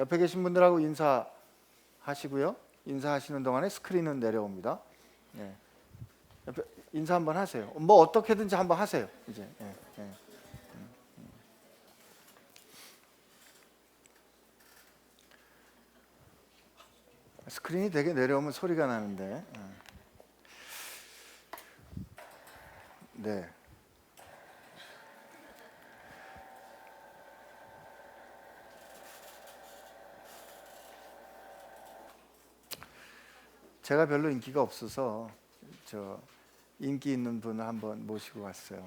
옆에 계신 분들하고 인사하시고요. 인사하시는 동안에 스크린은 내려옵니다. 예. 옆에 인사 한번 하세요. 뭐 어떻게든지 한번 하세요. 이제. 예. 예. 스크린이 되게 내려오면 소리가 나는데. 네. 제가 별로 인기가 없어서 인기 있는 분을 한번 모시고 왔어요.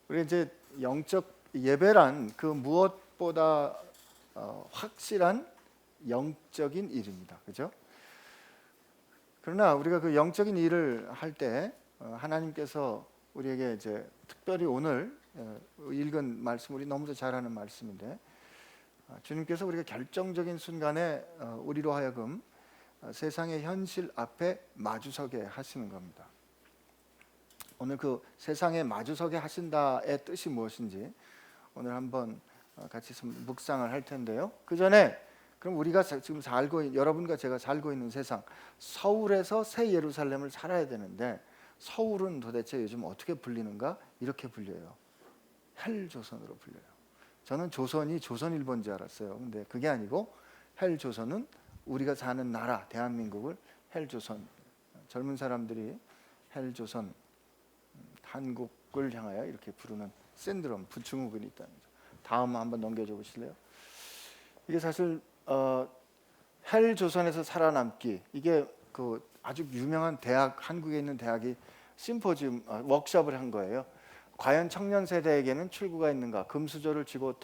우리 이제 영적 예배란 그 무엇보다 확실한 영적인 일입니다. 그죠? 그러나 우리가 그 영적인 일을 할 때 하나님께서 우리에게 이제 특별히 오늘 읽은 말씀, 우리 너무도 잘 아는 말씀인데, 주님께서 우리가 결정적인 순간에 우리로 하여금 세상의 현실 앞에 마주서게 하시는 겁니다. 오늘 그 세상에 마주서게 하신다의 뜻이 무엇인지 오늘 한번 같이 묵상을 할 텐데요. 그 전에 그럼 우리가 지금 여러분과 제가 살고 있는 세상, 서울에서 새 예루살렘을 살아야 되는데 서울은 도대체 요즘 어떻게 불리는가? 이렇게 불려요. 헬조선으로 불려요. 저는 조선이 조선일보인 줄 알았어요. 근데 그게 아니고 헬조선은 우리가 사는 나라 대한민국을 헬조선, 젊은 사람들이 헬조선, 한국을 향하여 이렇게 부르는 신드롬, 부충후군이 있다는 거죠. 다음 한번 넘겨줘 보실래요? 이게 사실 헬조선에서 살아남기, 이게 그 아주 유명한 대학, 한국에 있는 대학이 심포지움 워크숍을 한 거예요. 과연 청년 세대에게는 출구가 있는가? 금수저를 쥐고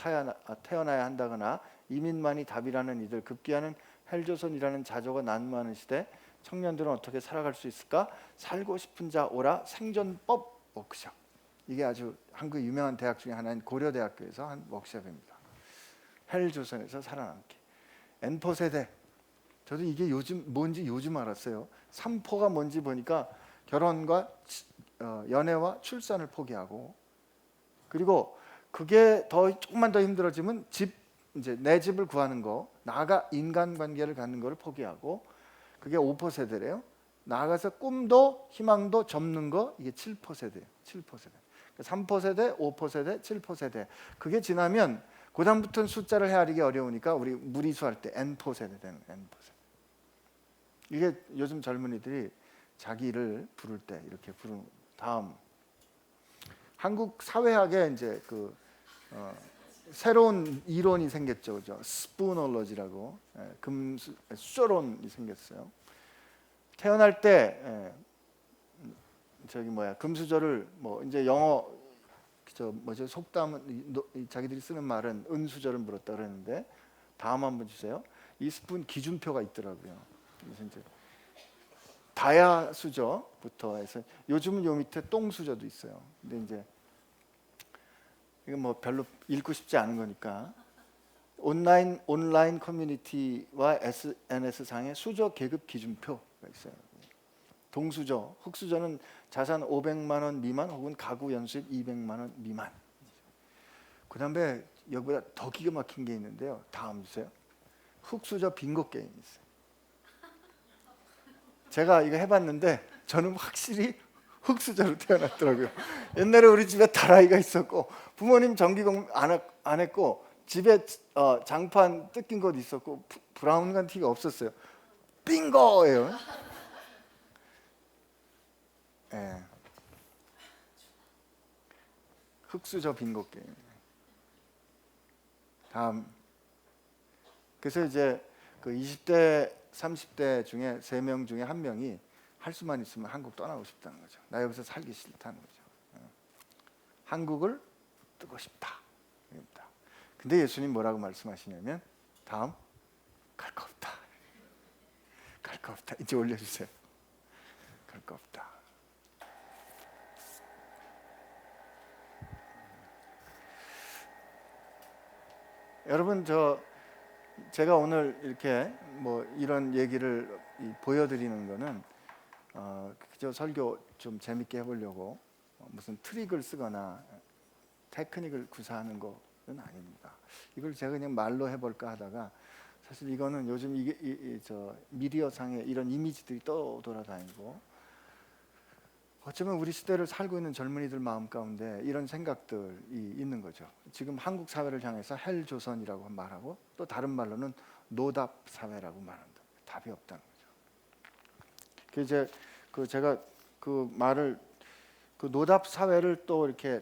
태어나야 한다거나 이민만이 답이라는 이들, 급기야는 헬조선이라는 자조가 난무하는 시대, 청년들은 어떻게 살아갈 수 있을까? 살고 싶은 자 오라 생존법 워크숍. 이게 아주 한국 유명한 대학 중에 하나인 고려대학교에서 한 워크숍입니다. 헬조선에서 살아남기. N포 세대. 저도 이게 뭔지 요즘 알았어요. 3포가 뭔지 보니까 결혼과 연애와 출산을 포기하고, 그리고 그게 조금만 더 힘들어지면 이제 내 집을 구하는 거, 나아가 인간관계를 갖는 거를 포기하고, 그게 5포 세대래요. 나아가서 꿈도 희망도 접는 거, 이게 7포 세대예요. 7포 세대. 3포 세대, 5포 세대, 7포 세대. 그게 지나면 그다음부터는 숫자를 헤아리기 어려우니까 우리 무리수할 때 N포 세대 되는 N포 세대. 이게 요즘 젊은이들이 자기를 부를 때 이렇게 부르는. 다음, 한국 사회학에 이제 새로운 이론이 생겼죠, 그죠? 스푸놀로지라고, 수저론이 생겼어요. 태어날 때 금수저를 이제 영어 속담은 자기들이 쓰는 말은 은수저를 물었다 그랬는데, 다음 한번 주세요. 이 스푼 기준표가 있더라고요. 그래서 이제 다야 수저부터 해서 요즘은 요 밑에 똥 수저도 있어요. 근데 이제 이건 별로 읽고 싶지 않은 거니까 온라인 커뮤니티와 SNS 상의 수저 계급 기준표가 있어요. 동수저, 흑수저는 자산 500만 원 미만 혹은 가구 연수입 200만 원 미만. 그다음에 여기보다 더 기가 막힌 게 있는데요. 다음 주세요. 흑수저 빙고 게임이 있어요. 제가 이거 해봤는데 저는 확실히 흑수저로 태어났더라고요. 옛날에 우리 집에 다라이가 있었고 부모님 전기공 안 했고 집에 장판 뜯긴 것도 있었고 브라운관 티가 없었어요. 빙고예요. 예. 흑수저 빙고 게임. 다음. 그래서 이제 그 20대, 30대 중에 3명 중에 1명이 할 수만 있으면 한국 떠나고 싶다는 거죠. 나 여기서 살기 싫다는 거죠. 한국을 뜨고 싶다. 근데 예수님 뭐라고 말씀하시냐면, 다음, 갈 거 없다. 갈 거 없다. 이제 올려주세요. 갈 거 없다. 여러분, 제가 오늘 이렇게 이런 얘기를 보여드리는 거는 그저 설교 좀 재밌게 해보려고 무슨 트릭을 쓰거나 테크닉을 구사하는 거 아닙니다. 이걸 제가 그냥 말로 해볼까 하다가 사실 이거는 요즘 저 미디어상에 이런 이미지들이 또 돌아다니고 어쩌면 우리 시대를 살고 있는 젊은이들 마음 가운데 이런 생각들이 있는 거죠. 지금 한국 사회를 향해서 헬조선이라고 말하고 또 다른 말로는 노답 사회라고 말한다. 답이 없다는 거죠. 그 이제 제가 그 말을 그 노답 사회를 또 이렇게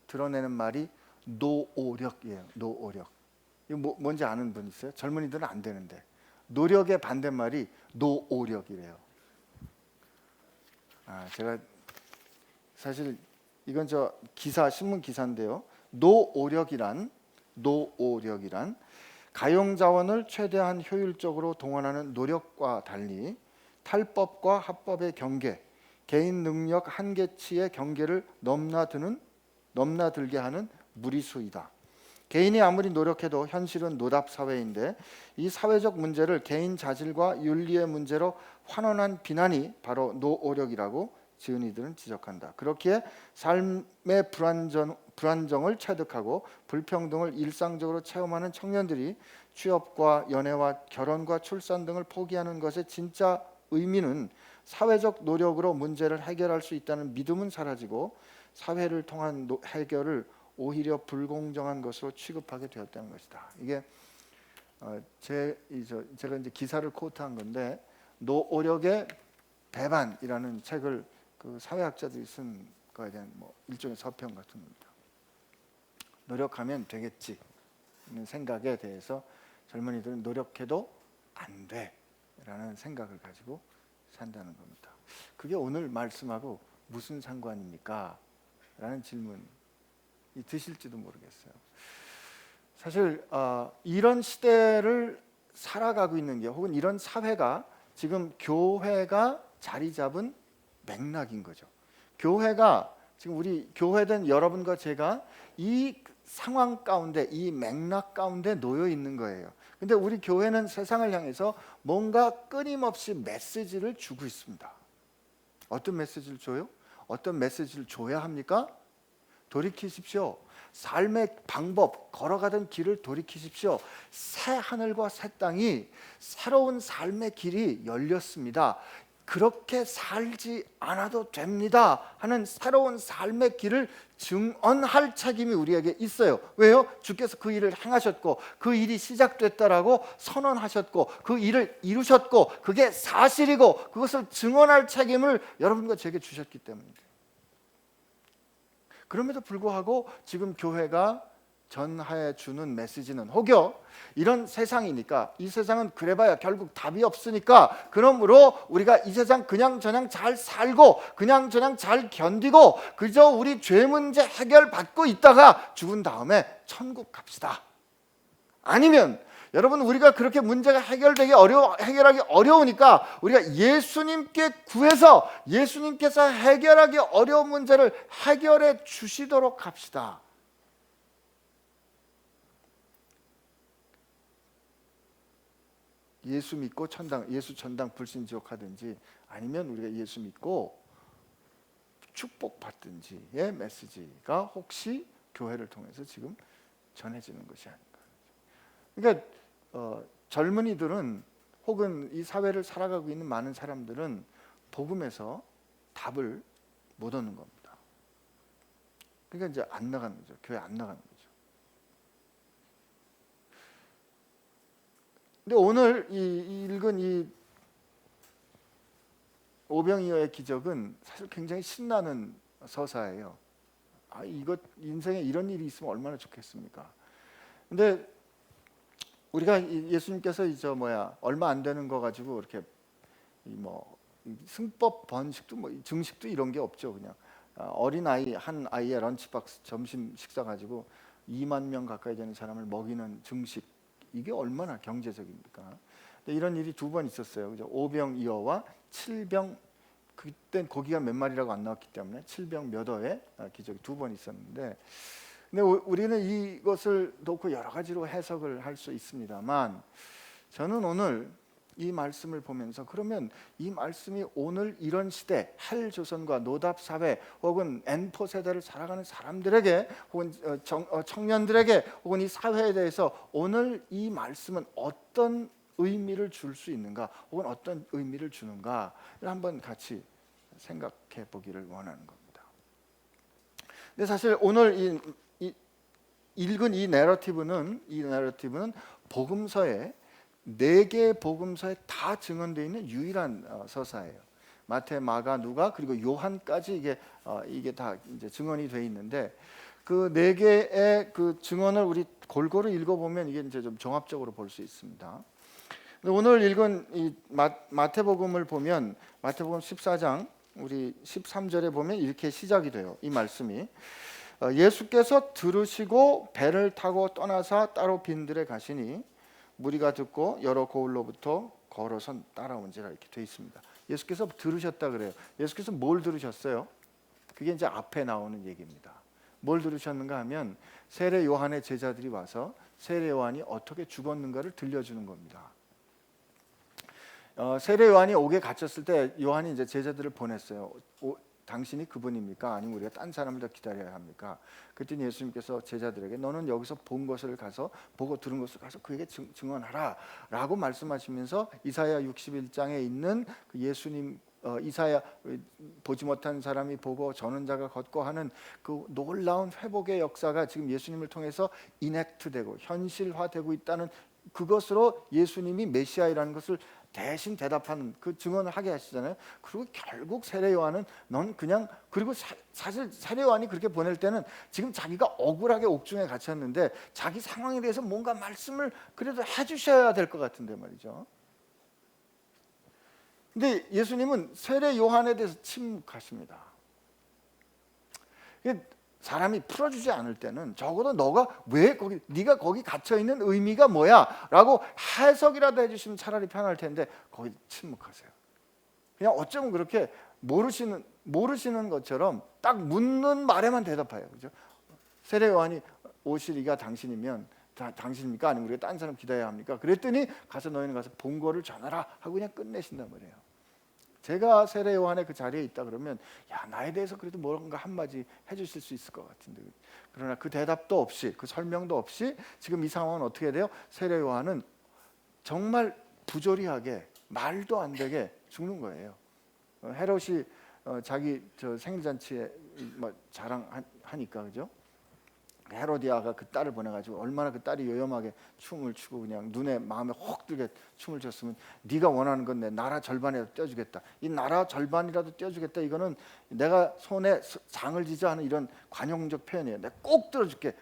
드러내는 말이 노오력이에요. 노오력. 이거 뭔지 아는 분 있어요? 젊은이들은 안 되는데 노력의 반대말이 노오력이래요. 제가 사실 이건 저 기사 신문 기사인데요. 노오력이란 가용 자원을 최대한 효율적으로 동원하는 노력과 달리 탈법과 합법의 경계, 개인 능력 한계치의 경계를 넘나들게 하는 무리수이다. 개인이 아무리 노력해도 현실은 노답 사회인데 이 사회적 문제를 개인 자질과 윤리의 문제로 환원한 비난이 바로 노오력이라고 지은이들은 지적한다. 그렇기에 삶의 불안정을 체득하고 불평등을 일상적으로 체험하는 청년들이 취업과 연애와 결혼과 출산 등을 포기하는 것의 진짜 의미는 사회적 노력으로 문제를 해결할 수 있다는 믿음은 사라지고 사회를 통한 해결을 오히려 불공정한 것으로 취급하게 되었다는 것이다. 이게 제가 이제 기사를 코트한 건데 노오력의 배반이라는 책을 그 사회학자들이 쓴 거에 대한 뭐 일종의 서평 같은 겁니다. 노력하면 되겠지 는 생각에 대해서 젊은이들은 노력해도 안 돼라는 생각을 가지고 산다는 겁니다. 그게 오늘 말씀하고 무슨 상관입니까? 라는 질문이 드실지도 모르겠어요. 사실 이런 시대를 살아가고 있는 게 혹은 이런 사회가 지금 교회가 자리 잡은 맥락인 거죠. 교회가 지금 우리 교회된 여러분과 제가 이 상황 가운데 이 맥락 가운데 놓여 있는 거예요. 근데 우리 교회는 세상을 향해서 뭔가 끊임없이 메시지를 주고 있습니다. 어떤 메시지를 줘요? 어떤 메시지를 줘야 합니까? 돌이키십시오. 삶의 방법, 걸어가던 길을 돌이키십시오. 새 하늘과 새 땅이 새로운 삶의 길이 열렸습니다. 그렇게 살지 않아도 됩니다 하는 새로운 삶의 길을 증언할 책임이 우리에게 있어요. 왜요? 주께서 그 일을 행하셨고 그 일이 시작됐다라고 선언하셨고 그 일을 이루셨고 그게 사실이고 그것을 증언할 책임을 여러분과 제게 주셨기 때문입니다. 그럼에도 불구하고 지금 교회가 전하여 주는 메시지는 혹여 이런 세상이니까 이 세상은 그래봐야 결국 답이 없으니까 그러므로 우리가 이 세상 그냥저냥 잘 살고 그냥저냥 잘 견디고 그저 우리 죄 문제 해결받고 있다가 죽은 다음에 천국 갑시다. 아니면 여러분 우리가 그렇게 문제가 해결하기 어려우니까 우리가 예수님께 구해서 예수님께서 해결하기 어려운 문제를 해결해 주시도록 합시다. 예수 믿고 예수 천당 불신 지옥 하든지 아니면 우리가 예수 믿고 축복 받든지의 메시지가 혹시 교회를 통해서 지금 전해지는 것이 아닌가. 그러니까 젊은이들은 혹은 이 사회를 살아가고 있는 많은 사람들은 복음에서 답을 못 얻는 겁니다. 그러니까 이제 안 나가는 거죠. 교회 안 나가는 거죠. 근데 오늘 읽은 이 오병이어의 기적은 사실 굉장히 신나는 서사예요. 이거 인생에 이런 일이 있으면 얼마나 좋겠습니까? 근데 우리가 예수님께서 얼마 안 되는 거 가지고 이렇게 승법 번식도 증식도 이런 게 없죠. 그냥 어린 한 아이의 런치박스 점심 식사 가지고 2만 명 가까이 되는 사람을 먹이는 증식. 이게 얼마나 경제적입니까? 근데 이런 일이 두 번 있었어요. 그죠? 오병이어와 칠병, 그땐 고기가 몇 마리라고 안 나왔기 때문에 칠병 몇어의 기적이 두 번 있었는데, 근데 우리는 이것을 놓고 여러 가지로 해석을 할 수 있습니다만, 저는 오늘 이 말씀을 보면서 그러면 이 말씀이 오늘 이런 시대 헬조선과 노답 사회 혹은 N4 세대를 살아가는 사람들에게 혹은 청년들에게 혹은 이 사회에 대해서 오늘 이 말씀은 어떤 의미를 줄 수 있는가 혹은 어떤 의미를 주는가를 한번 같이 생각해 보기를 원하는 겁니다. 근데 사실 오늘 읽은 이 내러티브는 복음서에 4개의 복음서에 다 증언되어 있는 유일한 서사예요. 마태, 마가, 누가 그리고 요한까지 이게 다 이제 증언이 돼 있는데 그 4개의 그 증언을 우리 골고루 읽어보면 이게 이제 좀 종합적으로 볼 수 있습니다. 오늘 읽은 이 마태복음을 보면 마태복음 14장 우리 13절에 보면 이렇게 시작이 돼요. 이 말씀이 예수께서 들으시고 배를 타고 떠나사 따로 빈들에 가시니 무리가 듣고 여러 고을로부터 걸어서 따라온지라 이렇게 돼 있습니다. 예수께서 들으셨다 그래요. 예수께서 뭘 들으셨어요? 그게 이제 앞에 나오는 얘기입니다. 뭘 들으셨는가 하면 세례 요한의 제자들이 와서 세례 요한이 어떻게 죽었는가를 들려주는 겁니다. 세례 요한이 옥에 갇혔을 때 요한이 이제 제자들을 보냈어요. 당신이 그분입니까? 아니면 우리가 딴 사람을 더 기다려야 합니까? 그랬더니 예수님께서 제자들에게 너는 여기서 본 것을 가서 보고 들은 것을 가서 그에게 증언하라 라고 말씀하시면서 이사야 61장에 있는 그 예수님 이사야 보지 못한 사람이 보고 저는 자가 걷고 하는 그 놀라운 회복의 역사가 지금 예수님을 통해서 이넥트되고 현실화되고 있다는 그것으로 예수님이 메시아이라는 것을 대신 대답하는 그 증언을 하게 하시잖아요. 그리고 결국 세례 요한은 넌 그냥 그리고 사실 세례 요한이 그렇게 보낼 때는 지금 자기가 억울하게 옥중에 갇혔는데 자기 상황에 대해서 뭔가 말씀을 그래도 해주셔야 될 것 같은데 말이죠. 근데 예수님은 세례 요한에 대해서 침묵하십니다. 사람이 풀어주지 않을 때는 적어도 네가 거기 갇혀 있는 의미가 뭐야?라고 해석이라도 해주시면 차라리 편할 텐데 거기 침묵하세요. 그냥 어쩌면 그렇게 모르시는 것처럼 딱 묻는 말에만 대답해요, 그죠? 세례 요한이 오시리가 당신이면 당신입니까? 아니면 우리가 딴 사람 기다려야 합니까? 그랬더니 가서 너희는 가서 본 거를 전하라 하고 그냥 끝내신단 말이에요. 제가 세례 요한의 그 자리에 있다 그러면 야 나에 대해서 그래도 뭔가 한마디 해주실 수 있을 것 같은데 그러나 그 대답도 없이 그 설명도 없이 지금 이 상황은 어떻게 돼요? 세례 요한은 정말 부조리하게 말도 안 되게 죽는 거예요. 헤롯이 자기 생일잔치에 자랑하니까 그죠? 헤로디아가 그 딸을 보내가지고 얼마나 그 딸이 요염하게 춤을 추고 그냥 눈에 마음에 혹 들게 춤을 췄으면 네가 원하는 건 내 나라 절반이라도 떼어주겠다. 이 나라 절반이라도 떼어주겠다. 이거는 내가 손에 장을 지자 하는 이런 관용적 표현이에요. 내가 꼭 들어줄게.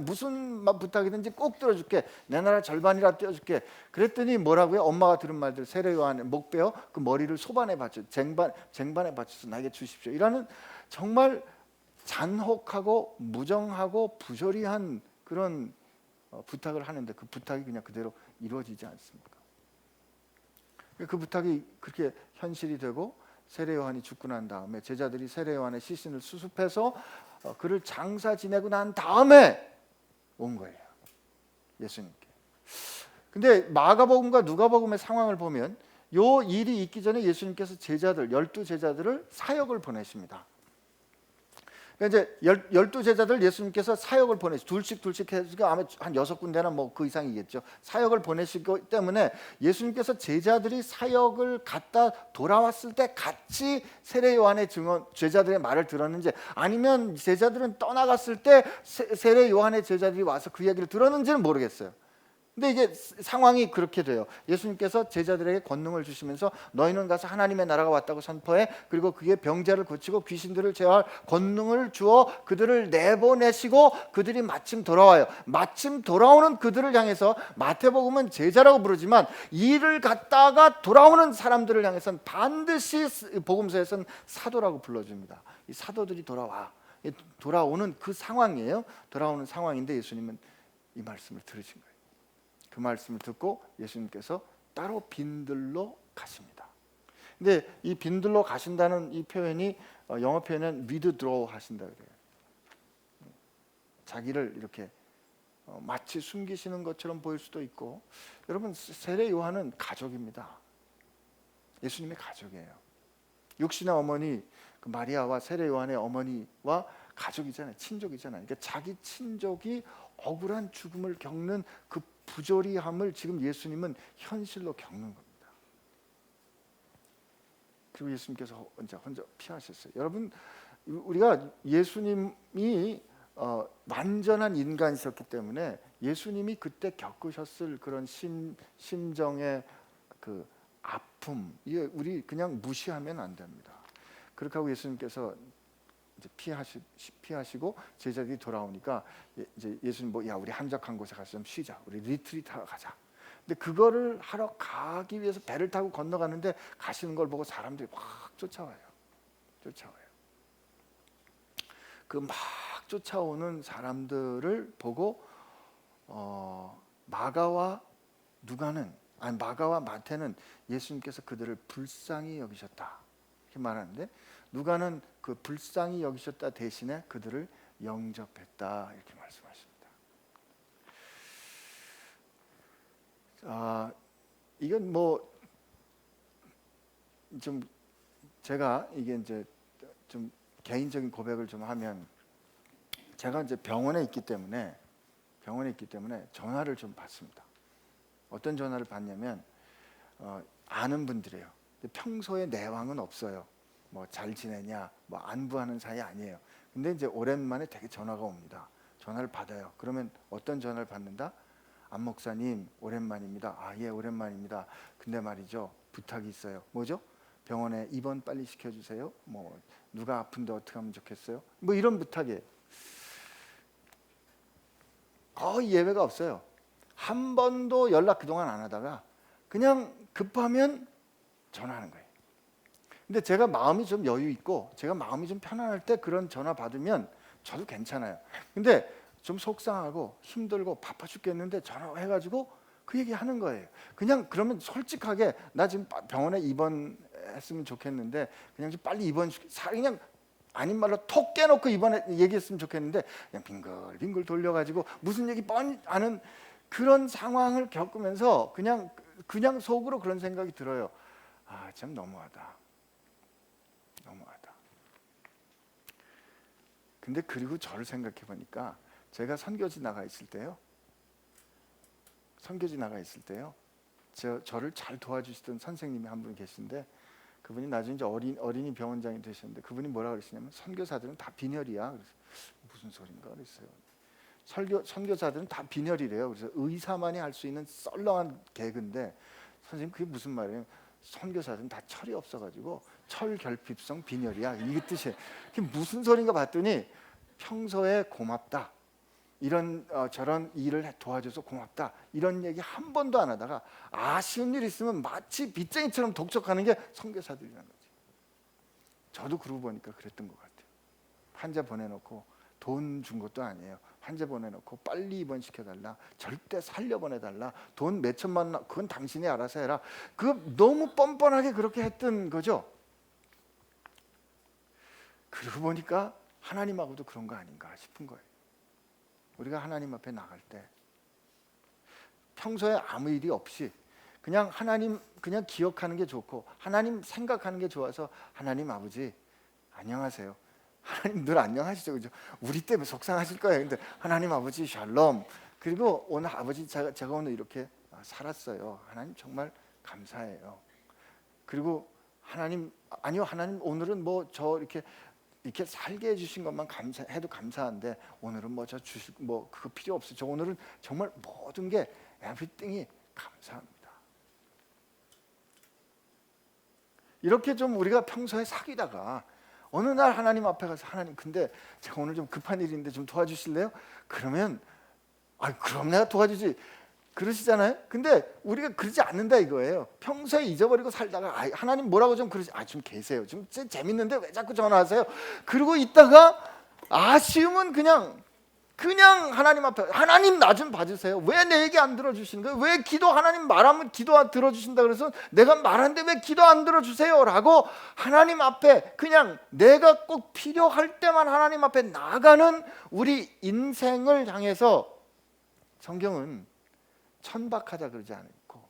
무슨 부탁이든지 꼭 들어줄게. 내 나라 절반이라도 떼어줄게. 그랬더니 뭐라고요? 엄마가 들은 말들 세례 요한의 목 베어 그 머리를 소반에 받쳐 쟁반에 받쳐서 나에게 주십시오. 이라는 정말 잔혹하고 무정하고 부조리한 그런 부탁을 하는데 그 부탁이 그냥 그대로 이루어지지 않습니까? 그 부탁이 그렇게 현실이 되고 세례 요한이 죽고 난 다음에 제자들이 세례 요한의 시신을 수습해서 그를 장사 지내고 난 다음에 온 거예요, 예수님께. 근데 마가복음과 누가복음의 상황을 보면 요 일이 있기 전에 예수님께서 12제자들을 사역을 보내십니다. 이제 12제자들 예수님께서 사역을 둘씩 해서 아마 한 6군데나 뭐 그 이상이겠죠. 사역을 보내시기 때문에 예수님께서 제자들이 사역을 갔다 돌아왔을 때 같이 세례 요한의 제자들의 말을 들었는지 아니면 제자들은 떠나갔을 때 세례 요한의 제자들이 와서 그 얘기를 들었는지는 모르겠어요. 근데 이게 상황이 그렇게 돼요. 예수님께서 제자들에게 권능을 주시면서 너희는 가서 하나님의 나라가 왔다고 선포해. 그리고 그게 병자를 고치고 귀신들을 제어할 권능을 주어 그들을 내보내시고 그들이 마침 돌아와요. 마침 돌아오는 그들을 향해서 마태복음은 제자라고 부르지만 일을 갔다가 돌아오는 사람들을 향해서는 반드시 복음서에서는 사도라고 불러줍니다. 이 사도들이 돌아오는 그 상황이에요. 돌아오는 상황인데 예수님은 이 말씀을 들으신 거예요. 그 말씀을 듣고 예수님께서 따로 빈들로 가십니다. 근데 이 빈들로 가신다는 이 표현이 영어 표현은 withdraw 하신다 그래요. 자기를 이렇게 마치 숨기시는 것처럼 보일 수도 있고, 여러분 세례 요한은 가족입니다. 예수님의 가족이에요. 육신의 어머니 그 마리아와 세례 요한의 어머니와 가족이잖아요. 친족이잖아요. 그러니까 자기 친족이 억울한 죽음을 겪는 그 부조리함을 지금 예수님은 현실로 겪는 겁니다. 그리고 예수님께서 혼자 피하셨어요. 여러분, 우리가 예수님이 완전한 인간이셨기 때문에 예수님이 그때 겪으셨을 그런 심정의 그 아픔, 이게 우리 그냥 무시하면 안 됩니다. 그렇게 하고 예수님께서 이제 피하시고 제자들이 돌아오니까 이제 예수님 우리 한적한 곳에 가서 좀 쉬자, 우리 리트리트 하러 가자. 근데 그거를 하러 가기 위해서 배를 타고 건너가는데 가시는 걸 보고 사람들이 막 쫓아와요. 그 막 쫓아오는 사람들을 보고 마가와 마태는 예수님께서 그들을 불쌍히 여기셨다 이렇게 말하는데, 누가는 그 불쌍히 여기셨다 대신에 그들을 영접했다 이렇게 말씀하십니다. 이건 좀 제가 이게 이제 좀 개인적인 고백을 좀 하면, 제가 이제 병원에 있기 때문에 전화를 좀 받습니다. 어떤 전화를 받냐면 아는 분들이에요. 평소에 내왕은 없어요. 잘 지내냐, 안부하는 사이 아니에요. 근데 이제 오랜만에 되게 전화가 옵니다. 전화를 받아요. 그러면 어떤 전화를 받는다? 안 목사님 오랜만입니다. 예, 오랜만입니다. 근데 말이죠, 부탁이 있어요. 뭐죠? 병원에 입원 빨리 시켜주세요. 누가 아픈데 어떻게 하면 좋겠어요? 이런 부탁이에요. 거의 예외가 없어요. 한 번도 연락 그동안 안 하다가 그냥 급하면 전화하는 거예요. 근데 제가 마음이 좀 여유 있고 제가 마음이 좀 편안할 때 그런 전화 받으면 저도 괜찮아요. 근데 좀 속상하고 힘들고 바빠 죽겠는데 전화해가지고 그 얘기 하는 거예요. 그냥 그러면 솔직하게 나 지금 병원에 입원했으면 좋겠는데 그냥 좀 빨리 그냥 아닌 말로 톡 깨놓고 입원에 얘기했으면 좋겠는데 그냥 빙글빙글 돌려가지고 무슨 얘기 뻔히 아는 그런 상황을 겪으면서 그냥 속으로 그런 생각이 들어요. 참 너무하다. 근데 그리고 저를 생각해 보니까 제가 선교지 나가 있을 때요. 저를 잘 도와주시던 선생님이 한 분 계신데, 그분이 나중에 이제 어린이 병원장이 되셨는데, 그분이 뭐라 그러시냐면 선교사들은 다 빈혈이야. 그래서 무슨 소린가 그랬어요. 선교사들은 다 빈혈이래요. 그래서 의사만이 할 수 있는 썰렁한 개그인데, 선생님 그게 무슨 말이에요? 선교사들은 다 철이 없어가지고 철결핍성 빈혈이야, 이게 뜻이에요. 그게 무슨 소린가 봤더니 평소에 고맙다, 이런 저런 일을 도와줘서 고맙다, 이런 얘기 한 번도 안 하다가 아쉬운 일 있으면 마치 빚쟁이처럼 독촉하는 게 선교사들이라는 거지. 저도 그러고 보니까 그랬던 것 같아요. 환자 보내놓고 돈 준 것도 아니에요. 환자 보내놓고 빨리 입원시켜달라, 절대 살려보내달라, 돈 몇 천만 원 그건 당신이 알아서 해라. 그거 너무 뻔뻔하게 그렇게 했던 거죠. 그러고 보니까 하나님하고도 그런 거 아닌가 싶은 거예요. 우리가 하나님 앞에 나갈 때 평소에 아무 일이 없이 그냥 하나님 그냥 기억하는 게 좋고 하나님 생각하는 게 좋아서, 하나님 아버지 안녕하세요. 하나님 늘 안녕하시죠, 그죠? 우리 때문에 속상하실 거예요. 근데 하나님 아버지 샬롬. 그리고 오늘 아버지 제가 오늘 이렇게 살았어요. 하나님 정말 감사해요. 그리고 하나님 오늘은 저 이렇게 살게 해주신 것만 해도 감사한데 오늘은 저 주실 그거 필요 없어요. 저 오늘은 정말 모든 게 everything이 감사합니다. 이렇게 좀 우리가 평소에 사귀다가 어느 날 하나님 앞에 가서, 하나님 근데 제가 오늘 좀 급한 일인데 좀 도와주실래요? 그러면 그럼 내가 도와주지 그러시잖아요. 근데 우리가 그러지 않는다 이거예요. 평소에 잊어버리고 살다가 하나님 뭐라고 좀 그러지, 좀 계세요, 좀 재밌는데 왜 자꾸 전화하세요? 그러고 있다가 아쉬움은 그냥 하나님 앞에, 하나님 나 좀 봐주세요. 왜 내 얘기 안 들어주시는 거예요? 왜 하나님 말하면 기도 들어주신다 그래서 내가 말하는데 왜 기도 안 들어주세요? 라고 하나님 앞에 그냥 내가 꼭 필요할 때만 하나님 앞에 나가는 우리 인생을 향해서 성경은 천박하다 그러지 않고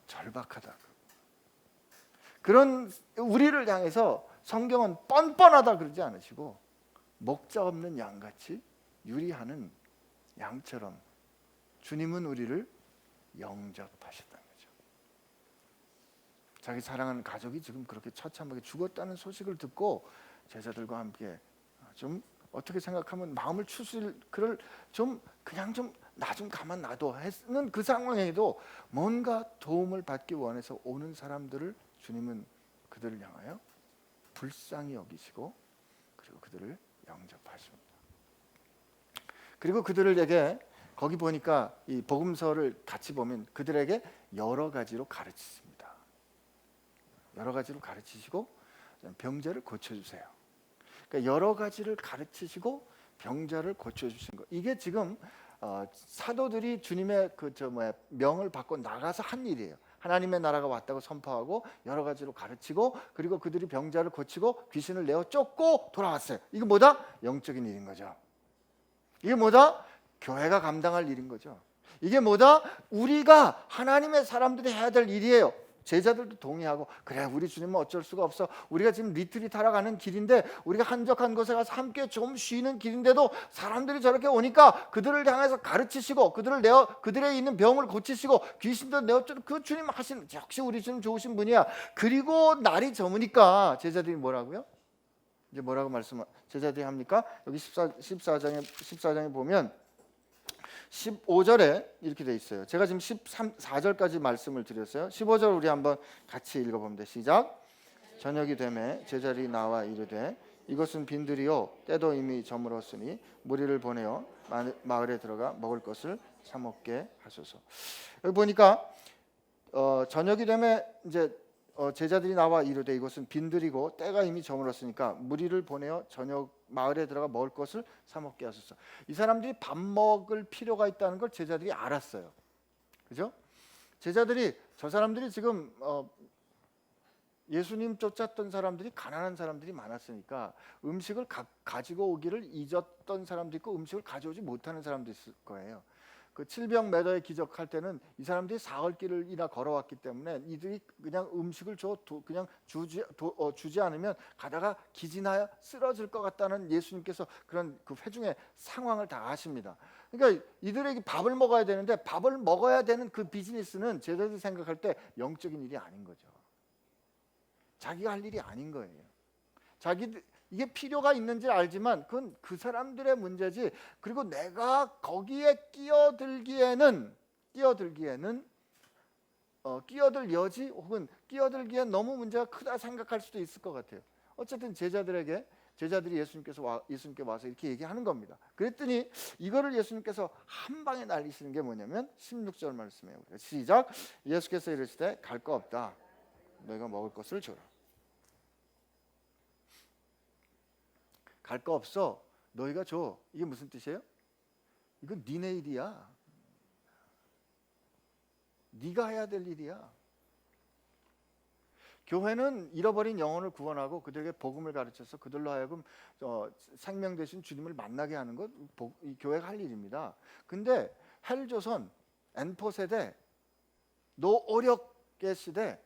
절박하다. 그런 우리를 향해서 성경은 뻔뻔하다 그러지 않으시고 목자 없는 양같이 유리하는 양처럼 주님은 우리를 영접하셨다는 거죠. 자기 사랑하는 가족이 지금 그렇게 처참하게 죽었다는 소식을 듣고 제자들과 함께 좀 어떻게 생각하면 마음을 추스릴 그를 좀 그냥 좀 나 좀 가만 놔둬 했는 그 상황에도 뭔가 도움을 받기 원해서 오는 사람들을 주님은 그들을 향하여 불쌍히 여기시고 그리고 그들을 영접하십니다. 그리고 그들에게 거기 보니까 이 복음서를 같이 보면 그들에게 여러 가지로 가르치십니다. 여러 가지로 가르치시고 병자를 고쳐주세요. 그러니까 여러 가지를 가르치시고 병자를 고쳐주신 거. 이게 지금 사도들이 주님의 명을 받고 나가서 한 일이에요. 하나님의 나라가 왔다고 선포하고 여러 가지로 가르치고 그리고 그들이 병자를 고치고 귀신을 내어 쫓고 돌아왔어요. 이게 뭐다? 영적인 일인 거죠. 이게 뭐다? 교회가 감당할 일인 거죠. 이게 뭐다? 우리가 하나님의 사람들이 해야 될 일이에요. 제자들도 동의하고 그래 우리 주님은 어쩔 수가 없어. 우리가 지금 리트릿 하러 가는 길인데 우리가 한적한 곳에 가서 함께 좀 쉬는 길인데도 사람들이 저렇게 오니까 그들을 향해서 가르치시고 그들의 있는 병을 고치시고 귀신도 내어쫓는 그 주님 하시는 역시 우리 주님 좋으신 분이야. 그리고 날이 저무니까 제자들이 뭐라고요? 이제 뭐라고 제자들이 합니까? 여기 14장에 보면 15절에 이렇게 돼 있어요. 제가 지금 14절까지 말씀을 드렸어요. 15절 우리 한번 같이 읽어봅니다. 시작. 저녁이 되매 제자들이 나와 이르되 이것은 빈들이요 때도 이미 저물었으니 무리를 보내어 마을에 들어가 먹을 것을 사 먹게 하소서. 여기 보니까 저녁이 되매 이제 제자들이 나와 이르되 이것은 빈들이고 때가 이미 저물었으니까 무리를 보내어 마을에 들어가 먹을 것을 사 먹게 하소서. 이 사람들이 밥 먹을 필요가 있다는 걸 제자들이 알았어요. 그죠? 제자들이 저 사람들이 지금 예수님 쫓았던 사람들이 가난한 사람들이 많았으니까 음식을 가지고 오기를 잊었던 사람도 있고 음식을 가져오지 못하는 사람도 있을 거예요. 그 칠병매더의 기적할 때는 이 사람들이 사흘길이나 걸어왔기 때문에 이들이 그냥 음식을 그냥 주지 않으면 가다가 기진하여 쓰러질 것 같다는 예수님께서 그런 그 회중의 상황을 다 아십니다. 그러니까 이들에게 밥을 먹어야 되는데 밥을 먹어야 되는 그 비즈니스는 제자들이 생각할 때 영적인 일이 아닌 거죠. 자기가 할 일이 아닌 거예요. 이게 필요가 있는지 알지만 그건 그 사람들의 문제지. 그리고 내가 거기에 끼어들기에는 끼어들 여지 혹은 끼어들기엔 너무 문제가 크다 생각할 수도 있을 것 같아요. 어쨌든 제자들이 예수님께 와서 이렇게 얘기하는 겁니다. 그랬더니 이거를 예수님께서 한 방에 날리시는 게 뭐냐면 16절 말씀이에요. 시작. 예수께서 이르시되 갈 거 없다. 너희가 먹을 것을 줘라. 갈 거 없어. 너희가 줘. 이게 무슨 뜻이에요? 이건 니네 일이야. 네가 해야 될 일이야. 교회는 잃어버린 영혼을 구원하고 그들에게 복음을 가르쳐서 그들로 하여금 생명 되신 주님을 만나게 하는 것 이 교회가 할 일입니다. 근데 헬조선 N포 세대 노오력계 시대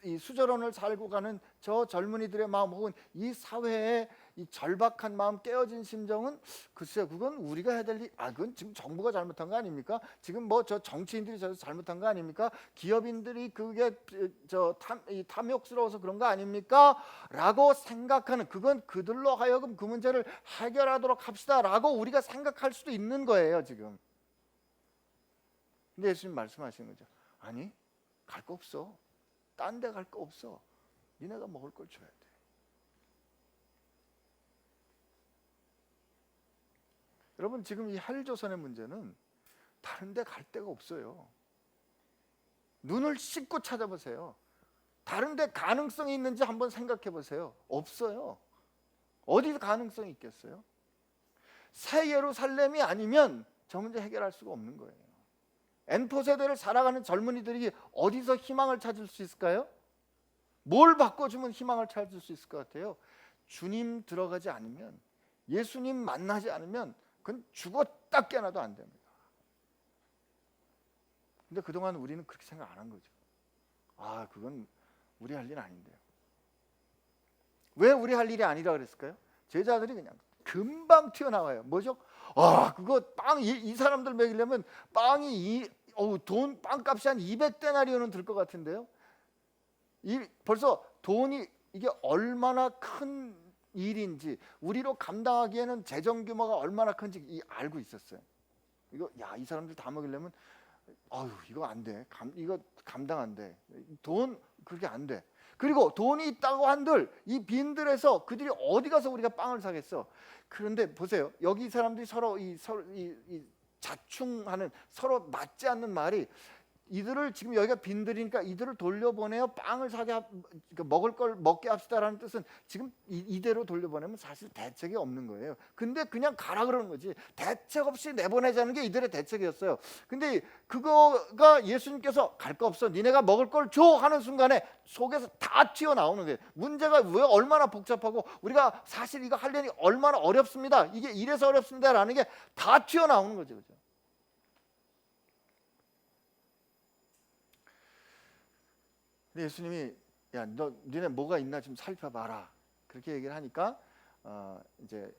이 수저론을 살고 가는 저 젊은이들의 마음 혹은 이 사회의 이 절박한 마음 깨어진 심정은 글쎄요 그건 우리가 해야 될 일 그건 지금 정부가 잘못한 거 아닙니까? 지금 뭐 저 정치인들이 저 잘못한 거 아닙니까? 기업인들이 그게 탐욕스러워서 그런 거 아닙니까? 라고 생각하는 그건 그들로 하여금 그 문제를 해결하도록 합시다 라고 우리가 생각할 수도 있는 거예요 지금. 근데 예수님 말씀하시는 거죠. 아니 갈 거 없어. 딴 데 갈 거 없어. 니네가 먹을 걸 줘야 돼. 여러분 지금 이 헬조선의 문제는 다른 데 갈 데가 없어요. 눈을 씻고 찾아보세요. 다른 데 가능성이 있는지 한번 생각해 보세요. 없어요. 어디 가능성이 있겠어요? 새 예루살렘이 아니면 저 문제 해결할 수가 없는 거예요. N포 세대를 살아가는 젊은이들이 어디서 희망을 찾을 수 있을까요? 뭘 바꿔주면 희망을 찾을 수 있을 것 같아요? 주님 들어가지 않으면, 예수님 만나지 않으면 그건 딱 깨어나도 안 됩니다. 근데 그동안 우리는 그렇게 생각 안 한 거죠. 아, 그건 우리 할 일 아닌데요. 왜 우리 할 일이 아니라 그랬을까요? 제자들이 그냥 금방 튀어나와요. 뭐죠? 아, 그거 빵 이 사람들 먹이려면 빵이 돈 빵값이 한 200데나리온은 들 것 같은데요. 벌써 돈이 이게 얼마나 큰 일인지, 우리로 감당하기에는 재정 규모가 얼마나 큰지 알고 있었어요. 이 사람들 다 먹이려면 이거 안 돼. 이거 감당 안 돼. 돈 그렇게 안 돼. 그리고 돈이 있다고 한들 이 빈들에서 그들이 어디 가서 우리가 빵을 사겠어. 그런데 보세요. 여기 사람들이 서로 자충하는, 서로 맞지 않는 말이, 이들을 지금 여기가 빈들이니까 이들을 돌려보내요. 빵을 먹을 걸 먹게 합시다라는 뜻은 지금 이대로 돌려보내면 사실 대책이 없는 거예요. 근데 그냥 가라 그러는 거지. 대책 없이 내보내자는 게 이들의 대책이었어요. 근데 그거가 예수님께서 갈 거 없어, 니네가 먹을 걸 줘 하는 순간에 속에서 다 튀어나오는 거예요. 문제가 왜 얼마나 복잡하고 우리가 사실 이거 하려니 얼마나 어렵습니다. 이게 이래서 어렵습니다라는 게 다 튀어나오는 거죠. 그죠? 근데 예수님이 니네 뭐가 있나 좀 살펴봐라 그렇게 얘기를 하니까 이제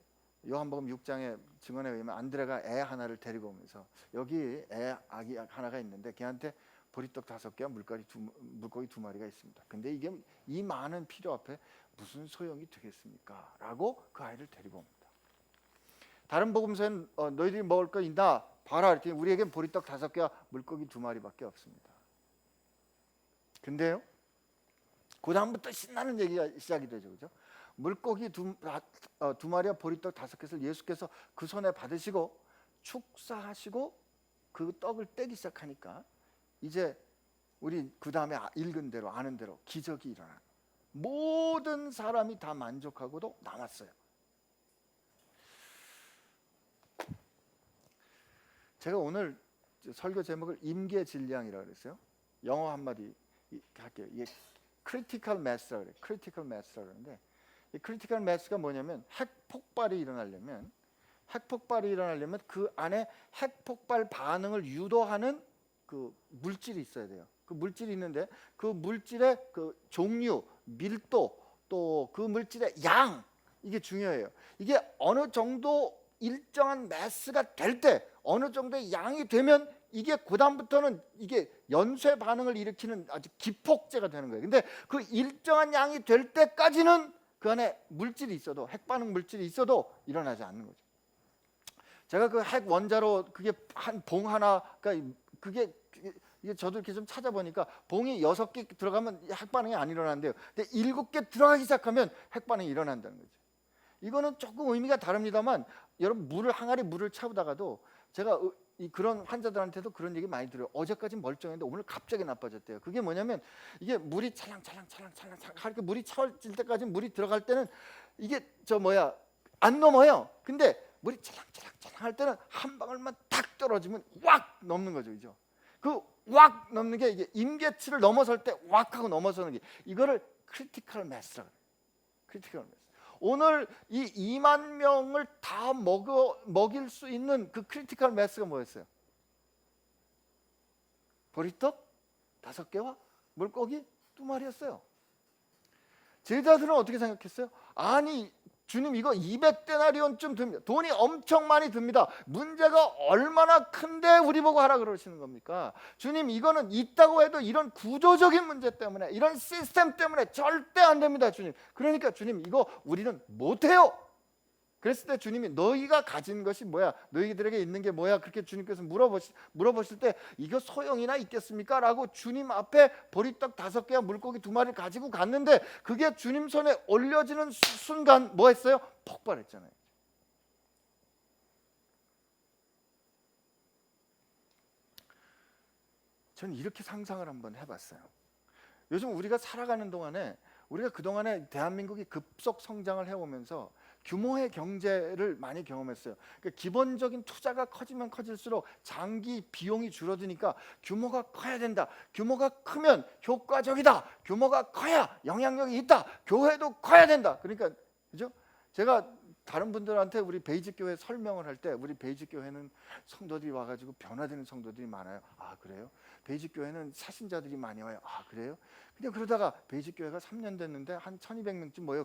요한복음 6장의 증언에 의하면 안드레가 애 하나를 데리고 오면서 여기 아기 하나가 있는데 걔한테 보리떡 5개와 물고기 2마리가 있습니다. 근데 이게 이 많은 필요 앞에 무슨 소용이 되겠습니까? 라고 그 아이를 데리고 옵니다. 다른 복음서엔 너희들이 먹을 거 있나 봐라 이렇게, 우리에겐 보리떡 5개와 물고기 2마리밖에 없습니다. 근데요, 그 다음부터 신나는 얘기가 시작이 되죠. 그죠? 물고기 2마리와 보리떡 5개를 예수께서 그 손에 받으시고 축사하시고 그 떡을 떼기 시작하니까 이제 우리 그 다음에 읽은 대로 아는 대로 기적이 일어나는, 모든 사람이 다 만족하고도 남았어요. 제가 오늘 설교 제목을 임계진량이라고 그랬어요. 영어 한마디 할게요. 이게 크리티컬 매스라고 그래요. 크리티컬 매스라고 그러는데, 이 크리티컬 매스가 뭐냐면 핵폭발이 일어나려면 그 안에 핵폭발 반응을 유도하는 그 물질이 있어야 돼요. 그 물질이 있는데 그 물질의 그 종류, 밀도, 또 그 물질의 양, 이게 중요해요. 이게 어느 정도 일정한 매스가 될 때, 어느 정도의 양이 되면 이게 그다음부터는 이게 연쇄 반응을 일으키는 아주 기폭제가 되는 거예요. 근데 그 일정한 양이 될 때까지는 그 안에 물질이 있어도, 핵반응 물질이 있어도 일어나지 않는 거죠. 제가 그 핵 원자로 그게 한 봉 하나가, 그게 저도 이렇게 좀 찾아보니까 봉이 6개 들어가면 핵반응이 안 일어나는데요. 근데 7개 들어가기 시작하면 핵반응이 일어난다는 거죠. 이거는 조금 의미가 다릅니다만, 여러분 항아리 물을 채우다가도, 제가 그런 환자들한테도 그런 얘기 많이 들어요. 어제까지 멀쩡했는데 오늘 갑자기 나빠졌대요. 그게 뭐냐면, 이게 물이 찰랑찰랑 이렇게 물이 차질 때까지, 물이 들어갈 때는 이게 안 넘어요. 근데 물이 찰랑찰랑 할 때는 한 방울만 탁 떨어지면 왁 넘는 거죠. 그죠? 그 왁 넘는 게 이게 임계치를 넘어설 때 왁 하고 넘어서는 게, 이거를 크리티컬 매스라고 해요. 크리티컬 매스. 오늘 이 2만 명을 다 먹일 수 있는 그 크리티컬 매스가 뭐였어요? 보리떡 5개와 물고기 2마리였어요. 제자들은 어떻게 생각했어요? 아니, 주님, 이거 200데나리온쯤 듭니다. 돈이 엄청 많이 듭니다. 문제가 얼마나 큰데 우리 보고 하라 그러시는 겁니까? 주님, 이거는 있다고 해도 이런 구조적인 문제 때문에, 이런 시스템 때문에 절대 안 됩니다, 주님. 그러니까 주님, 이거 우리는 못해요. 그랬을 때 주님이 너희가 가진 것이 뭐야? 너희들에게 있는 게 뭐야? 그렇게 주님께서 물어보실 때 이거 소용이나 있겠습니까? 라고 주님 앞에 보리떡 5개와 물고기 2마리를 가지고 갔는데, 그게 주님 손에 올려지는 순간 뭐 했어요? 폭발했잖아요. 저는 이렇게 상상을 한번 해봤어요. 요즘 우리가 살아가는 동안에, 우리가 그동안에 대한민국이 급속 성장을 해오면서 규모의 경제를 많이 경험했어요. 그러니까 기본적인 투자가 커지면 커질수록 장기 비용이 줄어드니까 규모가 커야 된다. 규모가 크면 효과적이다. 규모가 커야 영향력이 있다. 교회도 커야 된다. 그러니까, 그죠? 제가 다른 분들한테 우리 베이직 교회 설명을 할 때 우리 베이직 교회는 성도들이 와가지고 변화되는 성도들이 많아요. 아 그래요? 베이직 교회는 사신자들이 많이 와요. 아 그래요? 그냥 그러다가 베이직 교회가 3년 됐는데 한 1200명쯤 모여요.